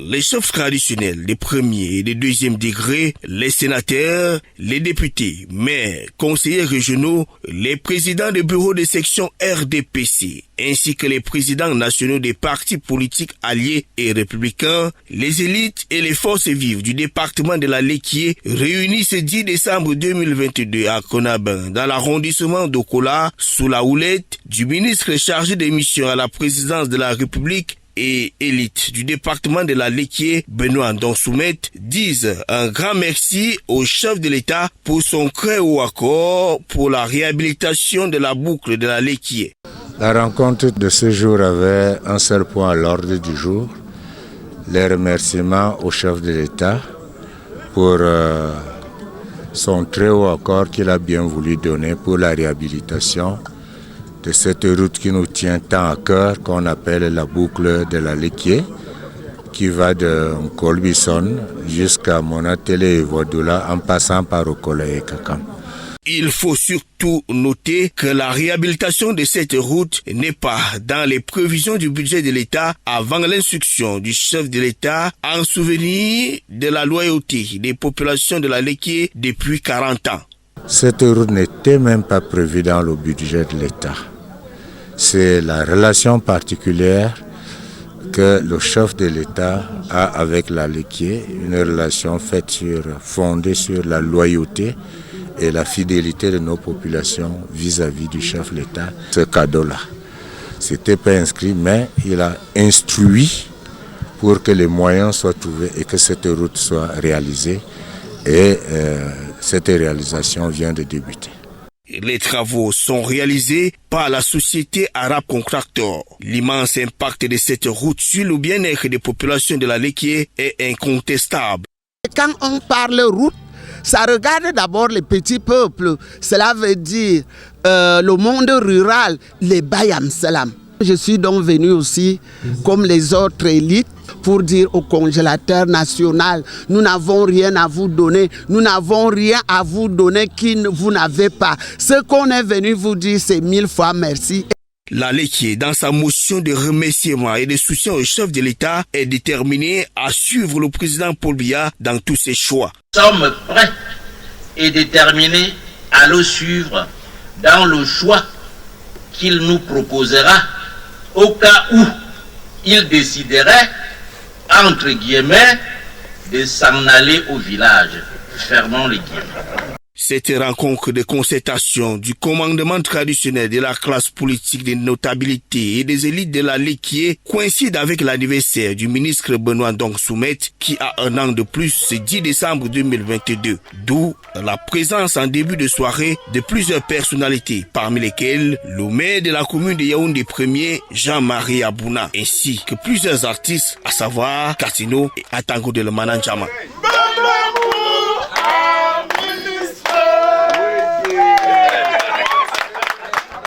Les chefs traditionnels des premier et des deuxième degrés, les sénateurs, les députés, maires, conseillers régionaux, les présidents de bureaux de section RDPC, ainsi que les présidents nationaux des partis politiques alliés et républicains, les élites et les forces vives du département de la Léquié réunis ce 10 décembre 2022 à Konabin, dans l'arrondissement d'Okola, sous la houlette du ministre chargé des missions à la présidence de la République et élite du département de la Léquié, Benoît Ndong-Soumet, disent un grand merci au chef de l'État pour son très haut accord pour la réhabilitation de la boucle de la Léquié. La rencontre de ce jour avait un seul point à l'ordre du jour, les remerciements au chef de l'État pour son très haut accord qu'il a bien voulu donner pour la réhabilitation de cette route qui nous tient tant à cœur, qu'on appelle la boucle de la Léquié, qui va de Kolbison jusqu'à Monatele et Vodula en passant par Okola et Kakam. Il faut surtout noter que la réhabilitation de cette route n'est pas dans les prévisions du budget de l'État avant l'instruction du chef de l'État en souvenir de la loyauté des populations de la Léquié depuis 40 ans. Cette route n'était même pas prévue dans le budget de l'État. C'est la relation particulière que le chef de l'État a avec la Léquié, une relation fondée sur la loyauté et la fidélité de nos populations vis-à-vis du chef de l'État. Ce cadeau-là, c'était pas inscrit, mais il a instruit pour que les moyens soient trouvés et que cette route soit réalisée. Et cette réalisation vient de débuter. Les travaux sont réalisés par la société Arabe Contractor. L'immense impact de cette route sur le bien-être des populations de la Léquié est incontestable. Quand on parle route, ça regarde d'abord les petits peuples. Cela veut dire le monde rural, les Bayam Salam. Je suis donc venu aussi, comme les autres élites, pour dire au congélateur national, nous n'avons rien à vous donner, nous n'avons rien à vous donner que vous n'avez pas. Ce qu'on est venu vous dire, c'est 1000 fois merci. La Léquié, dans sa motion de remerciement et de soutien au chef de l'État, est déterminée à suivre le président Paul Biya dans tous ses choix. Nous sommes prêts et déterminés à le suivre dans le choix qu'il nous proposera au cas où il déciderait, entre guillemets, de s'en aller au village. Fermons les guillemets. Cette rencontre de concertation du commandement traditionnel de la classe politique des notabilités et des élites de la Léquié coïncide avec l'anniversaire du ministre Benoît Ndong-Soumet qui a un an de plus ce 10 décembre 2022. D'où la présence en début de soirée de plusieurs personnalités, parmi lesquelles le maire de la commune de Yaoundé 1er, Jean-Marie Abouna, ainsi que plusieurs artistes, à savoir Katino et Atango de le Mananjama.